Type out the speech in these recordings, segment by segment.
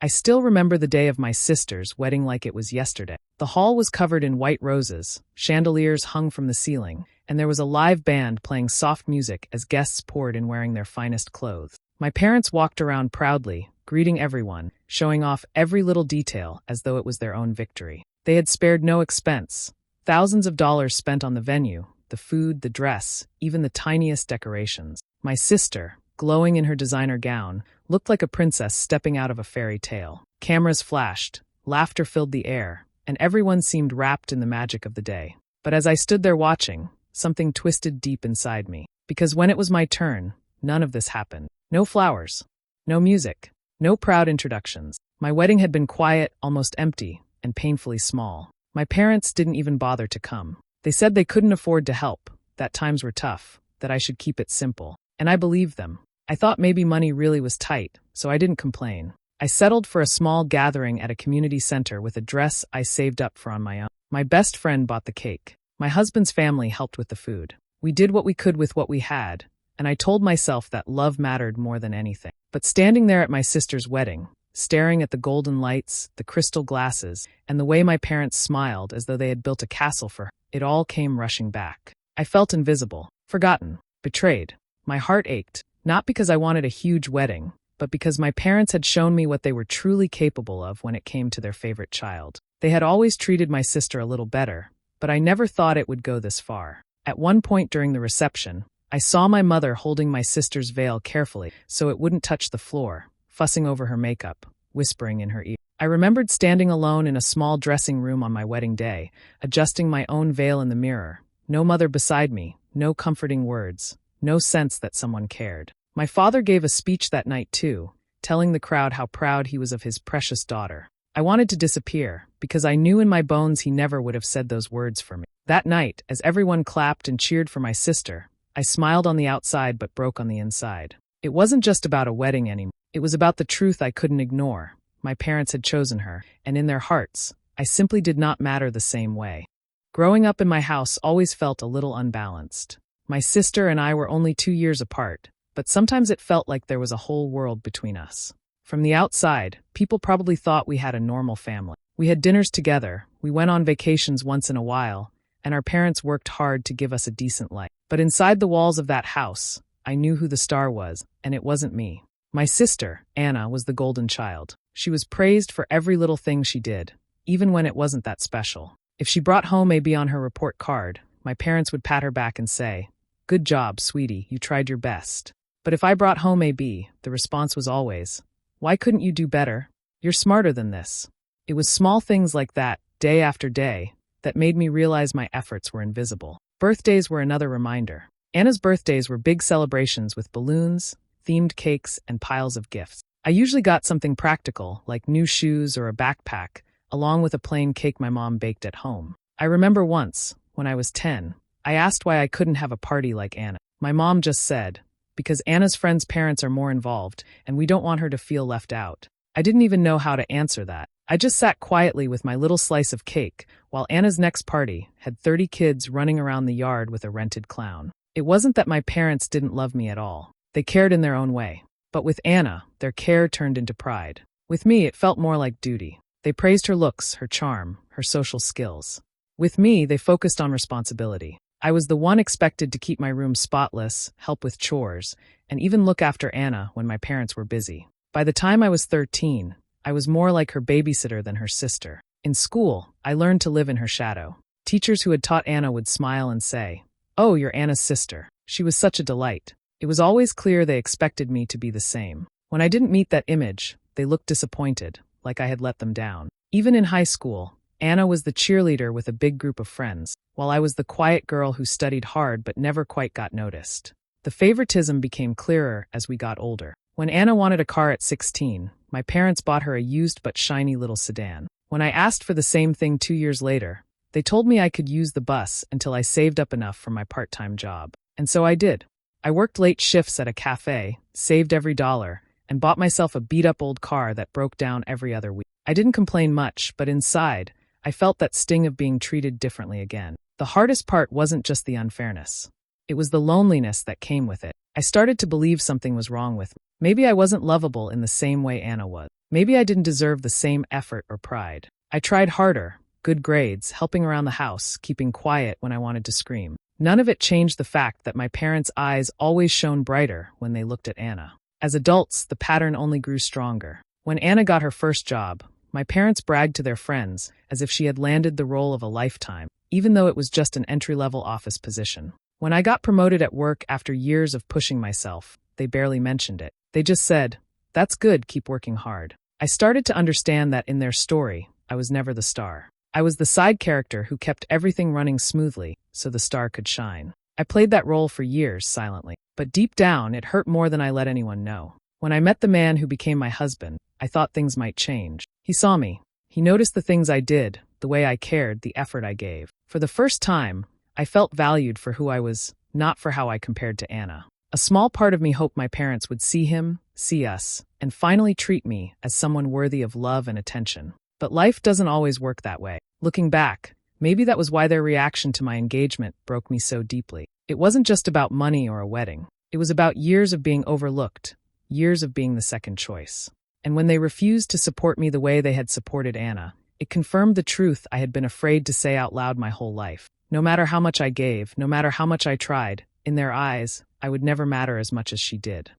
I still remember the day of my sister's wedding like it was yesterday. The hall was covered in white roses, chandeliers hung from the ceiling, and there was a live band playing soft music as guests poured in wearing their finest clothes. My parents walked around proudly, greeting everyone, showing off every little detail as though it was their own victory. They had spared no expense. Thousands of dollars spent on the venue, the food, the dress, even the tiniest decorations. My sister, glowing in her designer gown, looked like a princess stepping out of a fairy tale. Cameras flashed, laughter filled the air, and everyone seemed wrapped in the magic of the day. But as I stood there watching, something twisted deep inside me. Because when it was my turn, none of this happened. No flowers, no music, no proud introductions. My wedding had been quiet, almost empty, and painfully small. My parents didn't even bother to come. They said they couldn't afford to help, that times were tough, that I should keep it simple. And I believed them. I thought maybe money really was tight, so I didn't complain. I settled for a small gathering at a community center with a dress I saved up for on my own. My best friend bought the cake. My husband's family helped with the food. We did what we could with what we had, and I told myself that love mattered more than anything. But standing there at my sister's wedding, staring at the golden lights, the crystal glasses, and the way my parents smiled as though they had built a castle for her, it all came rushing back. I felt invisible, forgotten, betrayed. My heart ached. Not because I wanted a huge wedding, but because my parents had shown me what they were truly capable of when it came to their favorite child. They had always treated my sister a little better, but I never thought it would go this far. At one point during the reception, I saw my mother holding my sister's veil carefully so it wouldn't touch the floor, fussing over her makeup, whispering in her ear. I remembered standing alone in a small dressing room on my wedding day, adjusting my own veil in the mirror. No mother beside me, no comforting words, no sense that someone cared. My father gave a speech that night too, telling the crowd how proud he was of his precious daughter. I wanted to disappear, because I knew in my bones he never would have said those words for me. That night, as everyone clapped and cheered for my sister, I smiled on the outside but broke on the inside. It wasn't just about a wedding anymore. It was about the truth I couldn't ignore. My parents had chosen her, and in their hearts, I simply did not matter the same way. Growing up in my house always felt a little unbalanced. My sister and I were only 2 years apart, but sometimes it felt like there was a whole world between us. From the outside, people probably thought we had a normal family. We had dinners together, we went on vacations once in a while, and our parents worked hard to give us a decent life. But inside the walls of that house, I knew who the star was, and it wasn't me. My sister, Anna, was the golden child. She was praised for every little thing she did, even when it wasn't that special. If she brought home a B on her report card, my parents would pat her back and say, "Good job, sweetie, you tried your best." But if I brought home a B, the response was always, "Why couldn't you do better? You're smarter than this." It was small things like that, day after day, that made me realize my efforts were invisible. Birthdays were another reminder. Anna's birthdays were big celebrations with balloons, themed cakes, and piles of gifts. I usually got something practical, like new shoes or a backpack, along with a plain cake my mom baked at home. I remember once, when I was 10, I asked why I couldn't have a party like Anna. My mom just said, "Because Anna's friends' parents are more involved, and we don't want her to feel left out." I didn't even know how to answer that. I just sat quietly with my little slice of cake, while Anna's next party had 30 kids running around the yard with a rented clown. It wasn't that my parents didn't love me at all. They cared in their own way. But with Anna, their care turned into pride. With me, it felt more like duty. They praised her looks, her charm, her social skills. With me, they focused on responsibility. I was the one expected to keep my room spotless, help with chores, and even look after Anna when my parents were busy. By the time I was 13, I was more like her babysitter than her sister. In school, I learned to live in her shadow. Teachers who had taught Anna would smile and say, "Oh, you're Anna's sister." She was such a delight. It was always clear they expected me to be the same. When I didn't meet that image, they looked disappointed, like I had let them down. Even in high school, Anna was the cheerleader with a big group of friends, while I was the quiet girl who studied hard but never quite got noticed. The favoritism became clearer as we got older. When Anna wanted a car at 16, my parents bought her a used but shiny little sedan. When I asked for the same thing 2 years later, they told me I could use the bus until I saved up enough for my part-time job. And so I did. I worked late shifts at a cafe, saved every dollar, and bought myself a beat-up old car that broke down every other week. I didn't complain much, but inside, I felt that sting of being treated differently again. The hardest part wasn't just the unfairness. It was the loneliness that came with it. I started to believe something was wrong with me. Maybe I wasn't lovable in the same way Anna was. Maybe I didn't deserve the same effort or pride. I tried harder, good grades, helping around the house, keeping quiet when I wanted to scream. None of it changed the fact that my parents' eyes always shone brighter when they looked at Anna. As adults, the pattern only grew stronger. When Anna got her first job, my parents bragged to their friends as if she had landed the role of a lifetime, even though it was just an entry-level office position. When I got promoted at work after years of pushing myself, they barely mentioned it. They just said, "That's good, keep working hard." I started to understand that in their story, I was never the star. I was the side character who kept everything running smoothly so the star could shine. I played that role for years silently, but deep down it hurt more than I let anyone know. When I met the man who became my husband, I thought things might change. He saw me. He noticed the things I did, the way I cared, the effort I gave. For the first time, I felt valued for who I was, not for how I compared to Anna. A small part of me hoped my parents would see him, see us, and finally treat me as someone worthy of love and attention. But life doesn't always work that way. Looking back, maybe that was why their reaction to my engagement broke me so deeply. It wasn't just about money or a wedding. It was about years of being overlooked, years of being the second choice. And when they refused to support me the way they had supported Anna, it confirmed the truth I had been afraid to say out loud my whole life. No matter how much I gave, no matter how much I tried, in their eyes, I would never matter as much as she did.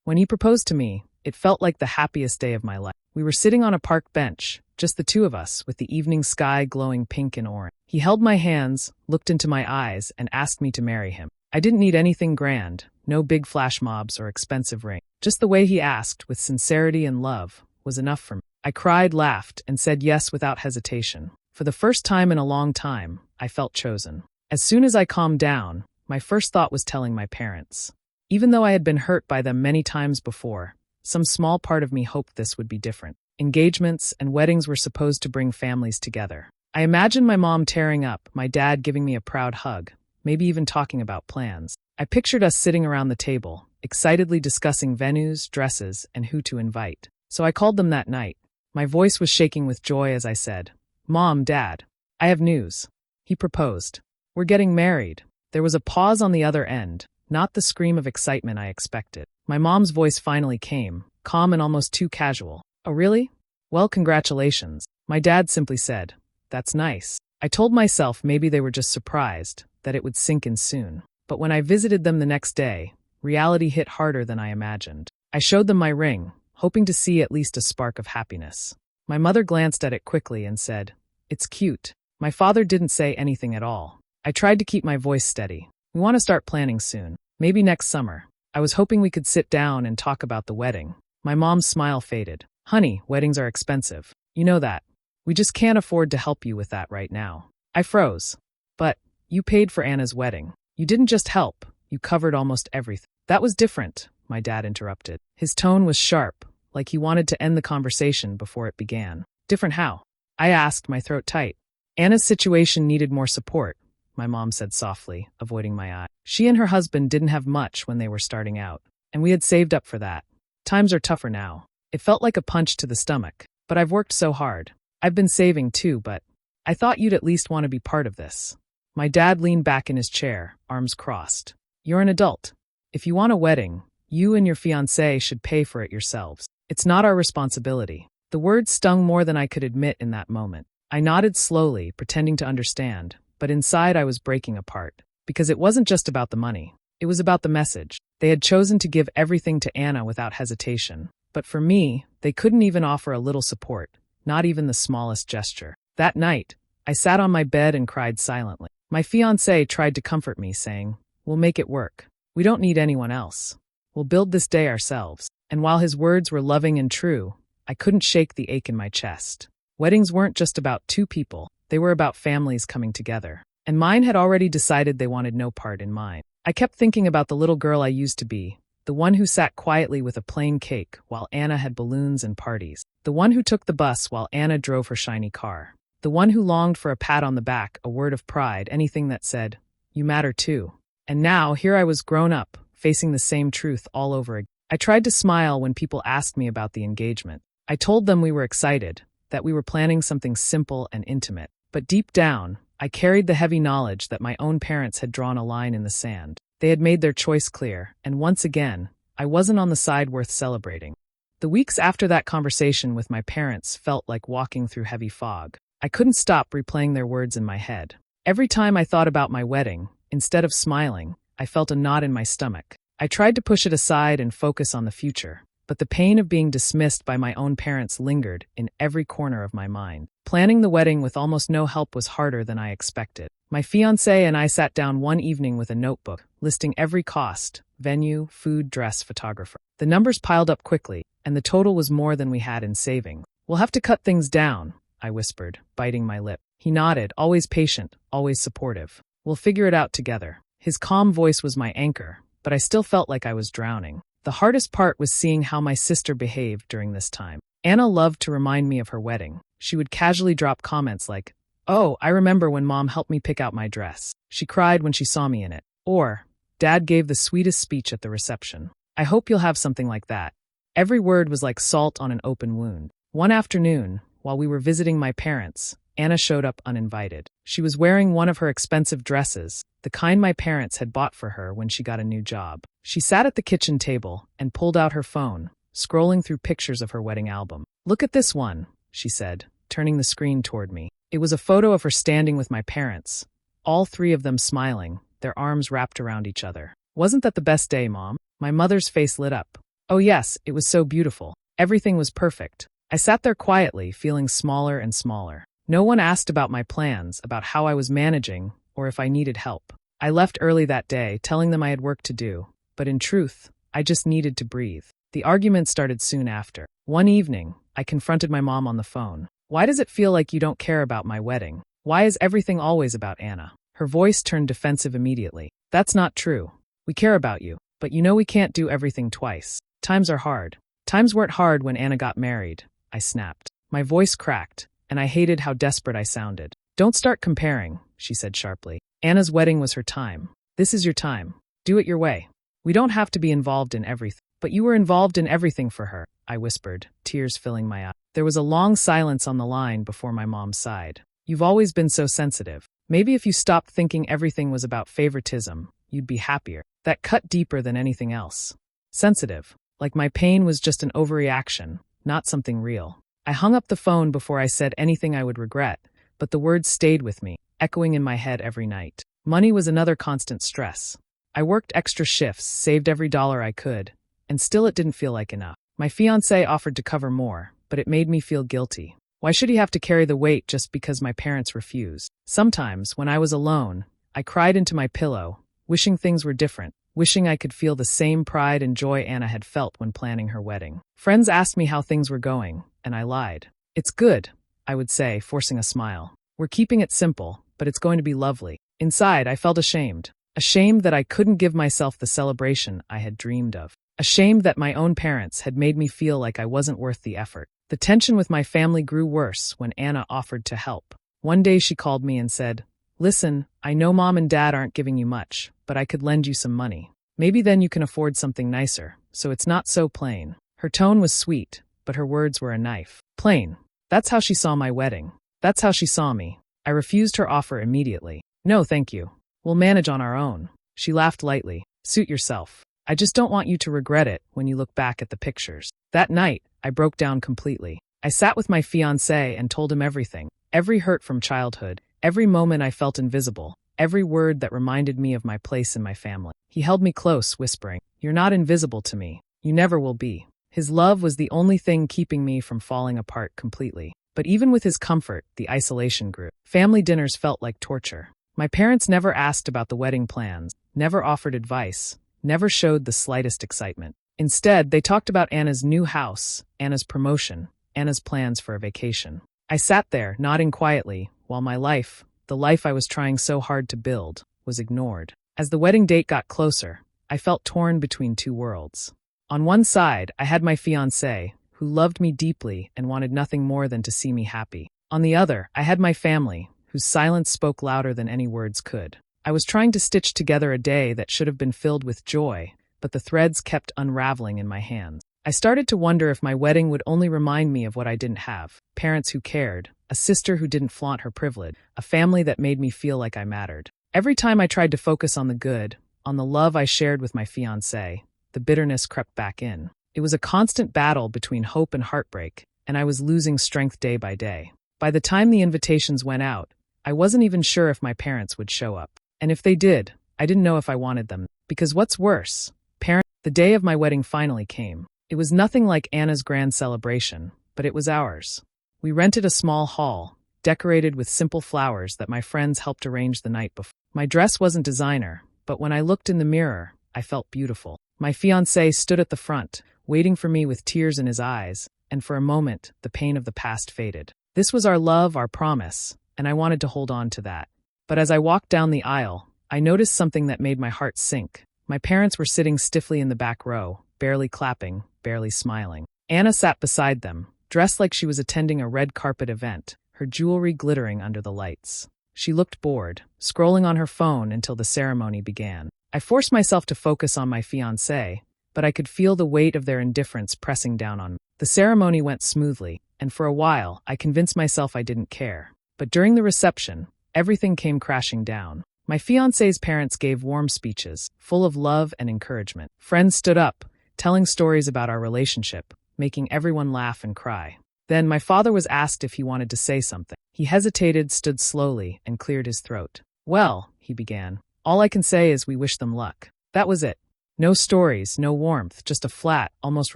When he proposed to me, it felt like the happiest day of my life. We were sitting on a park bench, just the two of us, with the evening sky glowing pink and orange. He held my hands, looked into my eyes, and asked me to marry him. I didn't need anything grand, no big flash mobs or expensive ring. Just the way he asked, with sincerity and love, was enough for me. I cried, laughed, and said yes without hesitation. For the first time in a long time, I felt chosen. As soon as I calmed down, my first thought was telling my parents. Even though I had been hurt by them many times before, some small part of me hoped this would be different. Engagements and weddings were supposed to bring families together. I imagined my mom tearing up, my dad giving me a proud hug, maybe even talking about plans. I pictured us sitting around the table, excitedly discussing venues, dresses, and who to invite. So I called them that night. My voice was shaking with joy as I said, "Mom, Dad, I have news." He proposed. "We're getting married." There was a pause on the other end, not the scream of excitement I expected. My mom's voice finally came, calm and almost too casual. "Oh, really? Well, congratulations." My dad simply said, "That's nice." I told myself maybe they were just surprised, that it would sink in soon. But when I visited them the next day, reality hit harder than I imagined. I showed them my ring, hoping to see at least a spark of happiness. My mother glanced at it quickly and said, "It's cute." My father didn't say anything at all. I tried to keep my voice steady. "We want to start planning soon. Maybe next summer." I was hoping we could sit down and talk about the wedding. My mom's smile faded. "Honey, weddings are expensive. You know that. We just can't afford to help you with that right now." I froze. "But you paid for Anna's wedding. You didn't just help, you covered almost everything." "That was different," my dad interrupted. His tone was sharp, like he wanted to end the conversation before it began. "Different how?" I asked, my throat tight. "Anna's situation needed more support," my mom said softly, avoiding my eye. She and her husband didn't have much when they were starting out, and we had saved up for that. Times are tougher now. It felt like a punch to the stomach, but I've worked so hard. I've been saving too, but I thought you'd at least want to be part of this. My dad leaned back in his chair, arms crossed. "You're an adult. If you want a wedding, you and your fiancé should pay for it yourselves. It's not our responsibility." The words stung more than I could admit in that moment. I nodded slowly, pretending to understand, but inside I was breaking apart. Because it wasn't just about the money. It was about the message. They had chosen to give everything to Anna without hesitation. But for me, they couldn't even offer a little support, not even the smallest gesture. That night, I sat on my bed and cried silently. My fiancé tried to comfort me, saying, "We'll make it work. We don't need anyone else. We'll build this day ourselves." And while his words were loving and true, I couldn't shake the ache in my chest. Weddings weren't just about two people. They were about families coming together. And mine had already decided they wanted no part in mine. I kept thinking about the little girl I used to be, the one who sat quietly with a plain cake while Anna had balloons and parties, the one who took the bus while Anna drove her shiny car, the one who longed for a pat on the back, a word of pride, anything that said, "You matter too." And now, here I was grown up, facing the same truth all over again. I tried to smile when people asked me about the engagement. I told them we were excited, that we were planning something simple and intimate. But deep down, I carried the heavy knowledge that my own parents had drawn a line in the sand. They had made their choice clear, and once again, I wasn't on the side worth celebrating. The weeks after that conversation with my parents felt like walking through heavy fog. I couldn't stop replaying their words in my head. Every time I thought about my wedding, instead of smiling, I felt a knot in my stomach. I tried to push it aside and focus on the future, but the pain of being dismissed by my own parents lingered in every corner of my mind. Planning the wedding with almost no help was harder than I expected. My fiancé and I sat down one evening with a notebook, listing every cost: venue, food, dress, photographer. The numbers piled up quickly, and the total was more than we had in savings. "We'll have to cut things down," I whispered, biting my lip. He nodded, always patient, always supportive. "We'll figure it out together." His calm voice was my anchor, but I still felt like I was drowning. The hardest part was seeing how my sister behaved during this time. Anna loved to remind me of her wedding. She would casually drop comments like, "Oh, I remember when Mom helped me pick out my dress. She cried when she saw me in it." Or, "Dad gave the sweetest speech at the reception. I hope you'll have something like that." Every word was like salt on an open wound. One afternoon, while we were visiting my parents, Anna showed up uninvited. She was wearing one of her expensive dresses, the kind my parents had bought for her when she got a new job. She sat at the kitchen table and pulled out her phone, scrolling through pictures of her wedding album. "Look at this one," she said, turning the screen toward me. It was a photo of her standing with my parents, all three of them smiling, their arms wrapped around each other. "Wasn't that the best day, Mom?" My mother's face lit up. "Oh yes, it was so beautiful. Everything was perfect." I sat there quietly, feeling smaller and smaller. No one asked about my plans, about how I was managing, or if I needed help. I left early that day, telling them I had work to do, but in truth, I just needed to breathe. The argument started soon after. One evening, I confronted my mom on the phone. "Why does it feel like you don't care about my wedding? Why is everything always about Anna?" Her voice turned defensive immediately. "That's not true. We care about you, but you know we can't do everything twice. Times are hard." "Times weren't hard when Anna got married," I snapped. My voice cracked, and I hated how desperate I sounded. "Don't start comparing," she said sharply. "Anna's wedding was her time. This is your time. Do it your way. We don't have to be involved in everything." "But you were involved in everything for her," I whispered, tears filling my eyes. There was a long silence on the line before my mom sighed. "You've always been so sensitive. Maybe if you stopped thinking everything was about favoritism, you'd be happier." That cut deeper than anything else. Sensitive. Like my pain was just an overreaction, not something real. I hung up the phone before I said anything I would regret, but the words stayed with me, echoing in my head every night. Money was another constant stress. I worked extra shifts, saved every dollar I could, and still it didn't feel like enough. My fiancé offered to cover more, but it made me feel guilty. Why should he have to carry the weight just because my parents refused? Sometimes, when I was alone, I cried into my pillow, wishing things were different, wishing I could feel the same pride and joy Anna had felt when planning her wedding. Friends asked me how things were going, and I lied. "It's good," I would say, forcing a smile. "We're keeping it simple, but it's going to be lovely." Inside, I felt ashamed. Ashamed that I couldn't give myself the celebration I had dreamed of. Ashamed that my own parents had made me feel like I wasn't worth the effort. The tension with my family grew worse when Anna offered to help. One day she called me and said, "Listen, I know Mom and Dad aren't giving you much, but I could lend you some money. Maybe then you can afford something nicer, so it's not so plain." Her tone was sweet, but her words were a knife. Plain. That's how she saw my wedding. That's how she saw me. I refused her offer immediately. "No, thank you. We'll manage on our own." She laughed lightly. "Suit yourself. I just don't want you to regret it when you look back at the pictures." That night, I broke down completely. I sat with my fiancé and told him everything. Every hurt from childhood, every moment I felt invisible, every word that reminded me of my place in my family. He held me close, whispering, "You're not invisible to me. You never will be." His love was the only thing keeping me from falling apart completely. But even with his comfort, the isolation grew. Family dinners felt like torture. My parents never asked about the wedding plans, never offered advice, never showed the slightest excitement. Instead, they talked about Anna's new house, Anna's promotion, Anna's plans for a vacation. I sat there, nodding quietly, while my life, the life I was trying so hard to build, was ignored. As the wedding date got closer, I felt torn between two worlds. On one side, I had my fiancé, who loved me deeply and wanted nothing more than to see me happy. On the other, I had my family, whose silence spoke louder than any words could. I was trying to stitch together a day that should have been filled with joy, but the threads kept unraveling in my hands. I started to wonder if my wedding would only remind me of what I didn't have: parents who cared, a sister who didn't flaunt her privilege, a family that made me feel like I mattered. Every time I tried to focus on the good, on the love I shared with my fiancé, the bitterness crept back in. It was a constant battle between hope and heartbreak, and I was losing strength day by day. By the time the invitations went out, I wasn't even sure if my parents would show up. And if they did, I didn't know if I wanted them. Because what's worse, the day of my wedding finally came. It was nothing like Anna's grand celebration, but it was ours. We rented a small hall, decorated with simple flowers that my friends helped arrange the night before. My dress wasn't designer, but when I looked in the mirror, I felt beautiful. My fiancé stood at the front, waiting for me with tears in his eyes, and for a moment, the pain of the past faded. This was our love, our promise, and I wanted to hold on to that. But as I walked down the aisle, I noticed something that made my heart sink. My parents were sitting stiffly in the back row, barely clapping, barely smiling. Anna sat beside them, dressed like she was attending a red carpet event, her jewelry glittering under the lights. She looked bored, scrolling on her phone until the ceremony began. I forced myself to focus on my fiancé, but I could feel the weight of their indifference pressing down on me. The ceremony went smoothly, and for a while, I convinced myself I didn't care. But during the reception, everything came crashing down. My fiancé's parents gave warm speeches, full of love and encouragement. Friends stood up, telling stories about our relationship, making everyone laugh and cry. Then my father was asked if he wanted to say something. He hesitated, stood slowly, and cleared his throat. "Well," he began, "all I can say is we wish them luck." That was it. No stories, no warmth, just a flat, almost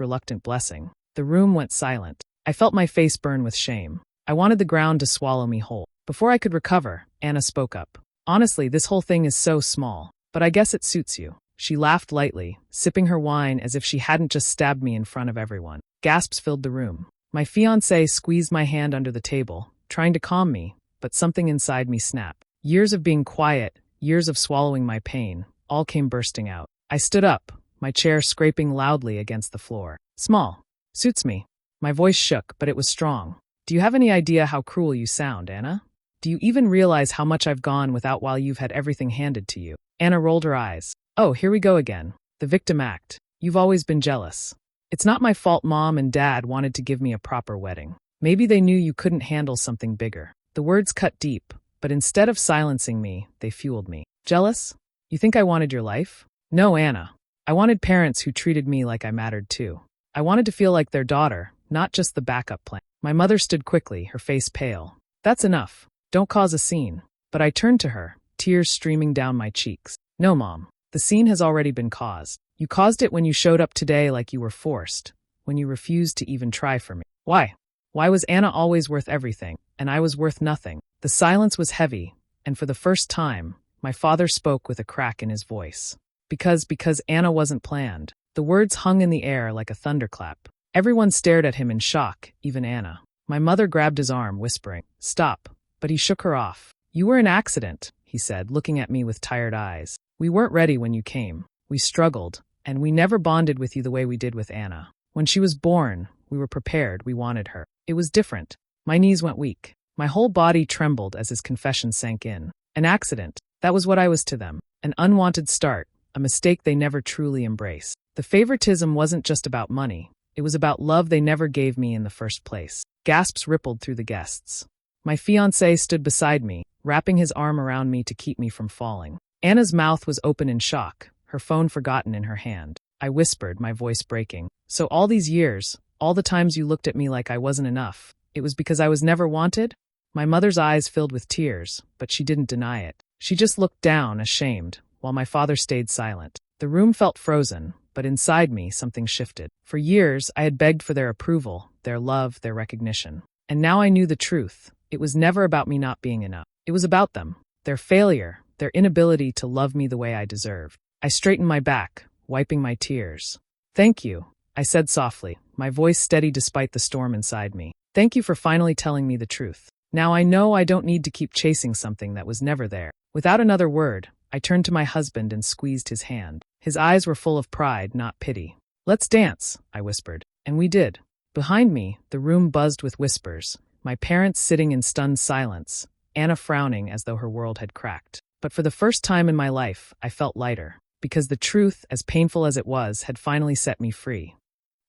reluctant blessing. The room went silent. I felt my face burn with shame. I wanted the ground to swallow me whole. Before I could recover, Anna spoke up. "Honestly, this whole thing is so small, but I guess it suits you." She laughed lightly, sipping her wine as if she hadn't just stabbed me in front of everyone. Gasps filled the room. My fiancé squeezed my hand under the table, trying to calm me, but something inside me snapped. Years of being quiet, years of swallowing my pain, all came bursting out. I stood up, my chair scraping loudly against the floor. "Small. Suits me." My voice shook, but it was strong. "Do you have any idea how cruel you sound, Anna? Do you even realize how much I've gone without while you've had everything handed to you?" Anna rolled her eyes. "Oh, here we go again. The victim act. You've always been jealous. It's not my fault Mom and Dad wanted to give me a proper wedding. Maybe they knew you couldn't handle something bigger." The words cut deep, but instead of silencing me, they fueled me. "Jealous? You think I wanted your life?" "No, Anna. I wanted parents who treated me like I mattered too. I wanted to feel like their daughter, not just the backup plan." My mother stood quickly, her face pale. "That's enough. Don't cause a scene." But I turned to her, tears streaming down my cheeks. "No, Mom. The scene has already been caused. You caused it when you showed up today like you were forced, when you refused to even try for me. Why? Why was Anna always worth everything, and I was worth nothing?" The silence was heavy, and for the first time, my father spoke with a crack in his voice. Because Anna wasn't planned." The words hung in the air like a thunderclap. Everyone stared at him in shock, even Anna. My mother grabbed his arm, whispering, "Stop." But he shook her off. "You were an accident," he said, looking at me with tired eyes. "We weren't ready when you came. We struggled, and we never bonded with you the way we did with Anna. When she was born, we were prepared, we wanted her. It was different." My knees went weak. My whole body trembled as his confession sank in. An accident. That was what I was to them. An unwanted start, a mistake they never truly embraced. The favoritism wasn't just about money. It was about love they never gave me in the first place. Gasps rippled through the guests. My fiancé stood beside me, wrapping his arm around me to keep me from falling. Anna's mouth was open in shock, her phone forgotten in her hand. I whispered, my voice breaking. "So all these years, all the times you looked at me like I wasn't enough, it was because I was never wanted?" My mother's eyes filled with tears, but she didn't deny it. She just looked down, ashamed, while my father stayed silent. The room felt frozen, but inside me something shifted. For years, I had begged for their approval, their love, their recognition. And now I knew the truth. It was never about me not being enough. It was about them, their failure, their inability to love me the way I deserved. I straightened my back, wiping my tears. "Thank you," I said softly, my voice steady despite the storm inside me. "Thank you for finally telling me the truth. Now I know I don't need to keep chasing something that was never there." Without another word, I turned to my husband and squeezed his hand. His eyes were full of pride, not pity. "Let's dance," I whispered. And we did. Behind me, the room buzzed with whispers, my parents sitting in stunned silence, Anna frowning as though her world had cracked. But for the first time in my life, I felt lighter, because the truth, as painful as it was, had finally set me free.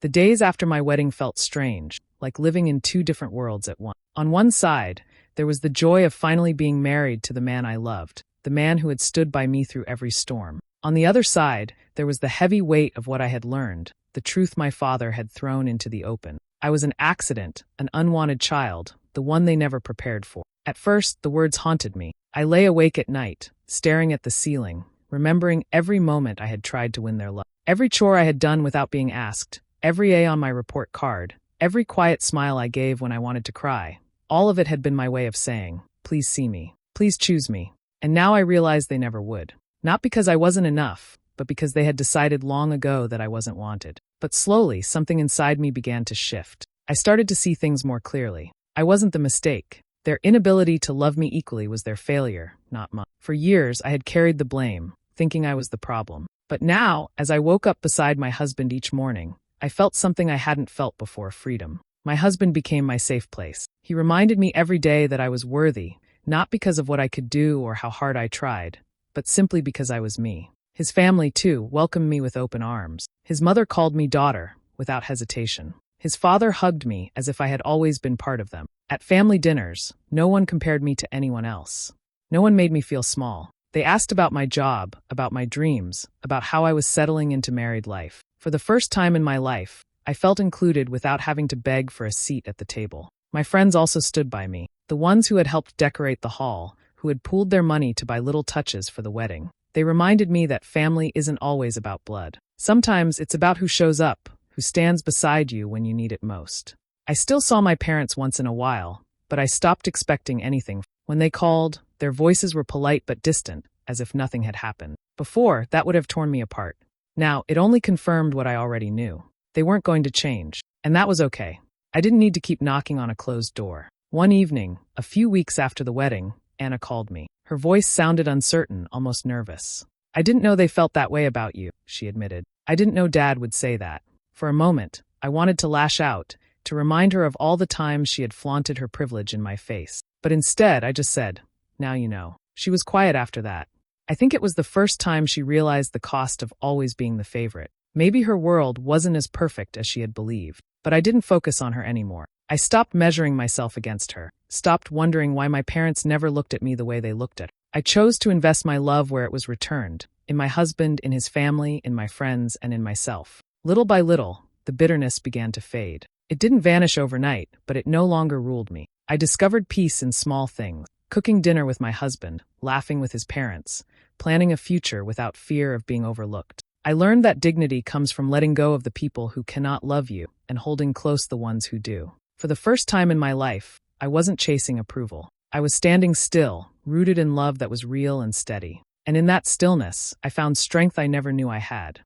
The days after my wedding felt strange, like living in two different worlds at once. On one side, there was the joy of finally being married to the man I loved, the man who had stood by me through every storm. On the other side, there was the heavy weight of what I had learned, the truth my father had thrown into the open. I was an accident, an unwanted child, the one they never prepared for. At first, the words haunted me. I lay awake at night, staring at the ceiling, remembering every moment I had tried to win their love. Every chore I had done without being asked, every A on my report card, every quiet smile I gave when I wanted to cry. All of it had been my way of saying, please see me, please choose me. And now I realized they never would. Not because I wasn't enough, but because they had decided long ago that I wasn't wanted. But slowly, something inside me began to shift. I started to see things more clearly. I wasn't the mistake. Their inability to love me equally was their failure, not mine. For years, I had carried the blame, thinking I was the problem. But now, as I woke up beside my husband each morning, I felt something I hadn't felt before: freedom. My husband became my safe place. He reminded me every day that I was worthy, not because of what I could do or how hard I tried, but simply because I was me. His family, too, welcomed me with open arms. His mother called me daughter, without hesitation. His father hugged me as if I had always been part of them. At family dinners, no one compared me to anyone else. No one made me feel small. They asked about my job, about my dreams, about how I was settling into married life. For the first time in my life, I felt included without having to beg for a seat at the table. My friends also stood by me, the ones who had helped decorate the hall, who had pooled their money to buy little touches for the wedding. They reminded me that family isn't always about blood. Sometimes it's about who shows up, who stands beside you when you need it most. I still saw my parents once in a while, but I stopped expecting anything. When they called, their voices were polite but distant, as if nothing had happened. Before, that would have torn me apart. Now, it only confirmed what I already knew. They weren't going to change, and that was okay. I didn't need to keep knocking on a closed door. One evening, a few weeks after the wedding, Anna called me. Her voice sounded uncertain, almost nervous. I didn't know they felt that way about you, she admitted. I didn't know Dad would say that. For a moment, I wanted to lash out, to remind her of all the times she had flaunted her privilege in my face. But instead, I just said, now you know. She was quiet after that. I think it was the first time she realized the cost of always being the favorite. Maybe her world wasn't as perfect as she had believed, but I didn't focus on her anymore. I stopped measuring myself against her, stopped wondering why my parents never looked at me the way they looked at her. I chose to invest my love where it was returned, in my husband, in his family, in my friends, and in myself. Little by little, the bitterness began to fade. It didn't vanish overnight, but it no longer ruled me. I discovered peace in small things: cooking dinner with my husband, laughing with his parents, planning a future without fear of being overlooked. I learned that dignity comes from letting go of the people who cannot love you and holding close the ones who do. For the first time in my life, I wasn't chasing approval. I was standing still, rooted in love that was real and steady. And in that stillness, I found strength I never knew I had.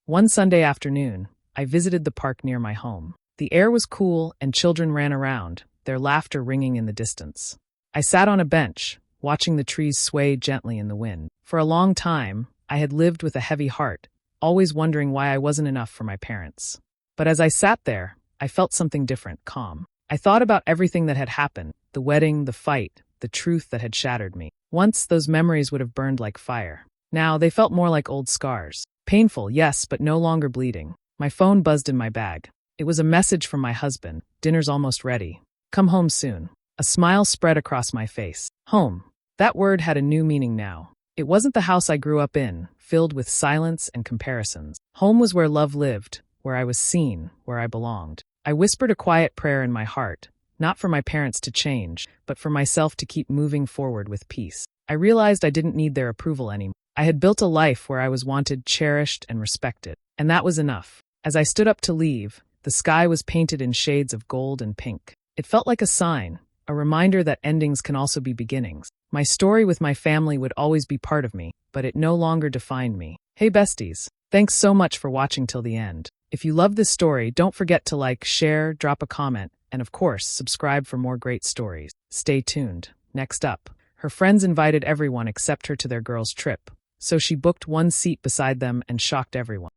One Sunday afternoon, I visited the park near my home. The air was cool and children ran around, their laughter ringing in the distance. I sat on a bench, watching the trees sway gently in the wind. For a long time, I had lived with a heavy heart, always wondering why I wasn't enough for my parents. But as I sat there, I felt something different: calm. I thought about everything that had happened: the wedding, the fight, the truth that had shattered me. Once, those memories would have burned like fire. Now, they felt more like old scars. Painful, yes, but no longer bleeding. My phone buzzed in my bag. It was a message from my husband. Dinner's almost ready. Come home soon. A smile spread across my face. Home. That word had a new meaning now. It wasn't the house I grew up in, filled with silence and comparisons. Home was where love lived, where I was seen, where I belonged. I whispered a quiet prayer in my heart, not for my parents to change, but for myself to keep moving forward with peace. I realized I didn't need their approval anymore. I had built a life where I was wanted, cherished, and respected, and that was enough. As I stood up to leave, the sky was painted in shades of gold and pink. It felt like a sign, a reminder that endings can also be beginnings. My story with my family would always be part of me, but it no longer defined me. Hey besties, thanks so much for watching till the end. If you love this story, don't forget to like, share, drop a comment, and of course, subscribe for more great stories. Stay tuned. Next up, her friends invited everyone except her to their girls' trip, so she booked one seat beside them and shocked everyone.